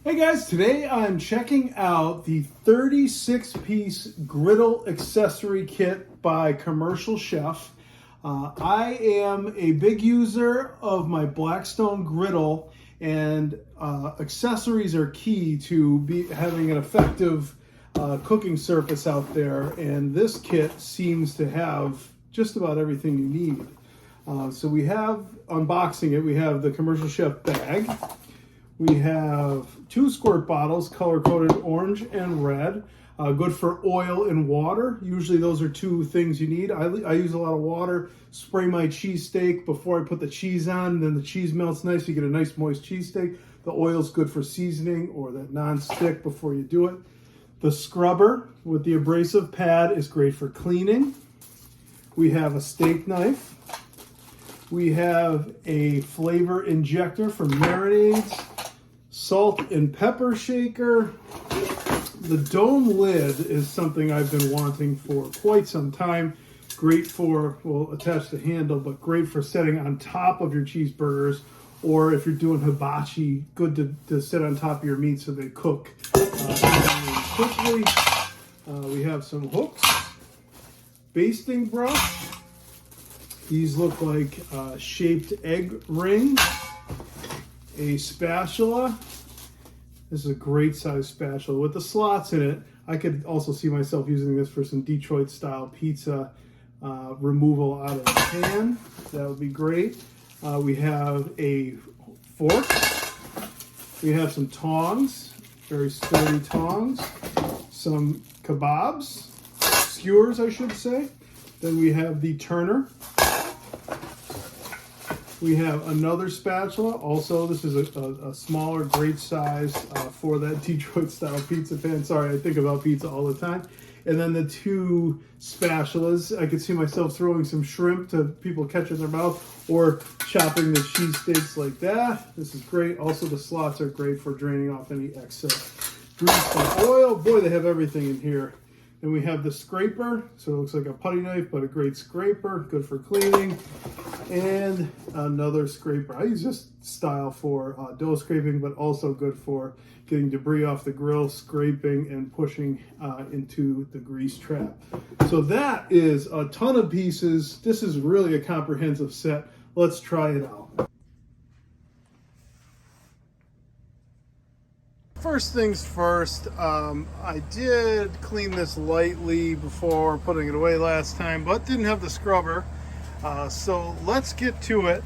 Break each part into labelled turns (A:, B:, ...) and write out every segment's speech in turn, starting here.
A: Hey guys, today I'm checking out the 36-piece griddle accessory kit by Commercial Chef. I am a big user of my Blackstone Griddle, and accessories are key to having an effective cooking surface out there, and this kit seems to have just about everything you need. So we have, unboxing it, we have the Commercial Chef bag. We have 2 squirt bottles, color-coded orange and red, good for oil and water. Usually those are 2 things you need. I use a lot of water, spray my cheesesteak before I put the cheese on, then the cheese melts nice, you get a nice moist cheesesteak. The oil's good for seasoning or that non-stick before you do it. The scrubber with the abrasive pad is great for cleaning. We have a steak knife. We have a flavor injector for marinades. Salt and pepper shaker. The dome lid is something I've been wanting for quite some time. Great for, well, attach the handle, but great for setting on top of your cheeseburgers, or if you're doing hibachi, good to sit on top of your meat so they cook quickly. We have some hooks, basting brush. These look like shaped egg rings. A spatula. This is a great size spatula with the slots in it. I could also see myself using this for some Detroit style pizza removal out of the pan. That would be great. We have a fork. We have some tongs, very sturdy tongs. Some kebabs, skewers I should say. Then we have the turner. We have another spatula. Also, this is a smaller, great size for that Detroit style pizza pan. Sorry, I think about pizza all the time. And then the 2 spatulas. I could see myself throwing some shrimp to people catching their mouth, or chopping the cheese steaks like that. This is great. Also, the slots are great for draining off any excess grease and oil. Boy, they have everything in here. Then we have the scraper, so it looks like a putty knife, but a great scraper, good for cleaning. And another scraper. I use this style for dough scraping, but also good for getting debris off the grill, scraping and pushing into the grease trap. So that is a ton of pieces. This is really a comprehensive set. Let's try it out. First things first, I did clean this lightly before putting it away last time, but didn't have the scrubber. So let's get to it.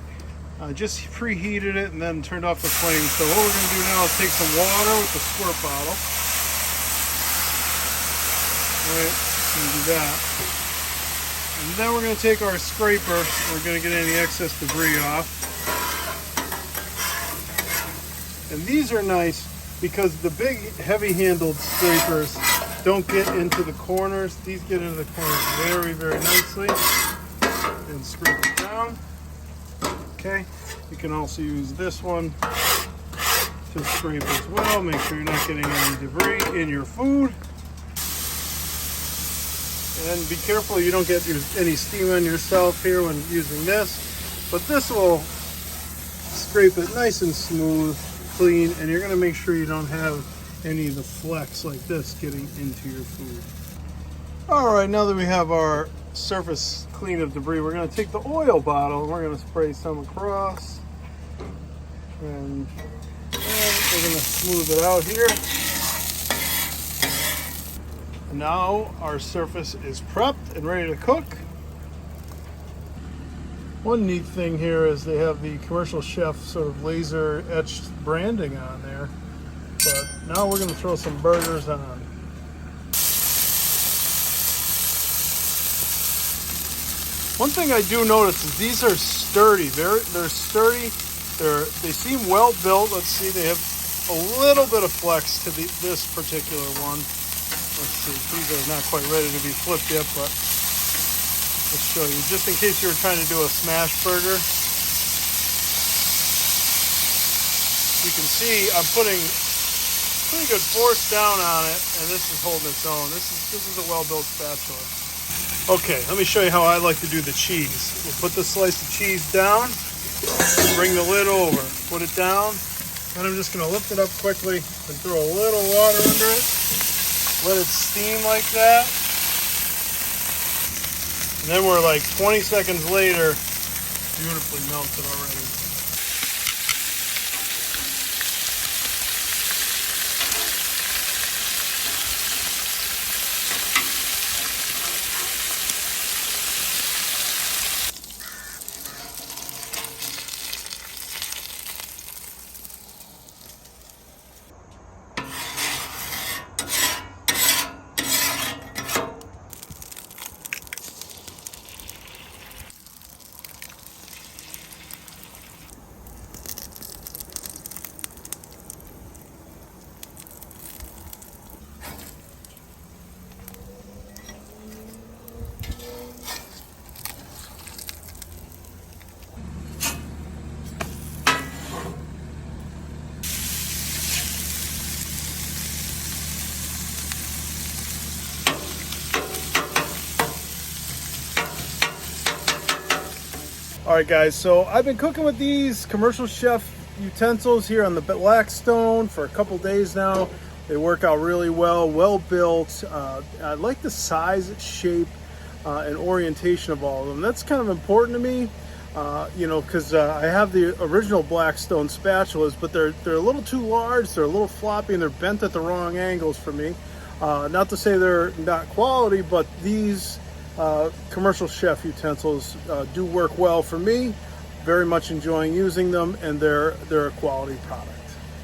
A: Just preheated it and then turned off the flame. So what we're going to do now is take some water with the squirt bottle. All right, do that. And then we're going to take our scraper. We're going to get any excess debris off. And these are nice because the big heavy-handled scrapers don't get into the corners. These get into the corners very, very nicely. And scrape it down. Okay, you can also use this one to scrape as well. Make sure you're not getting any debris in your food. And be careful you don't get any steam on yourself here when using this. But this will scrape it nice and smooth, clean, and you're going to make sure you don't have any of the flecks like this getting into your food. All right, now that we have our surface clean of debris, we're going to take the oil bottle and we're going to spray some across, and we're going to smooth it out here. And now our surface is prepped and ready to cook. One neat thing here is they have the Commercial Chef sort of laser etched branding on there. But now we're going to throw some burgers on. One thing I do notice is these are sturdy. They're sturdy. They seem well built. Let's see, they have a little bit of flex to this particular one. Let's see, these are not quite ready to be flipped yet, but let's show you, just in case you were trying to do a smash burger. You can see I'm putting pretty good force down on it, and this is holding its own. This is a well-built spatula. Okay, let me show you how I like to do the cheese. We'll put the slice of cheese down, bring the lid over, put it down, And I'm just going to lift it up quickly and throw a little water under it. Let it steam like that. And then we're like 20 seconds later, beautifully melted already. All right, guys, so I've been cooking with these Commercial Chef utensils here on the Blackstone for a couple days now. They work out really well, well built. I like the size, shape, and orientation of all of them. That's kind of important to me, you know, because I have the original Blackstone spatulas, but they're a little too large, they're a little floppy, and they're bent at the wrong angles for me. Not to say they're not quality, but these Commercial Chef utensils do work well for me. Very much enjoying using them, and they're a quality product.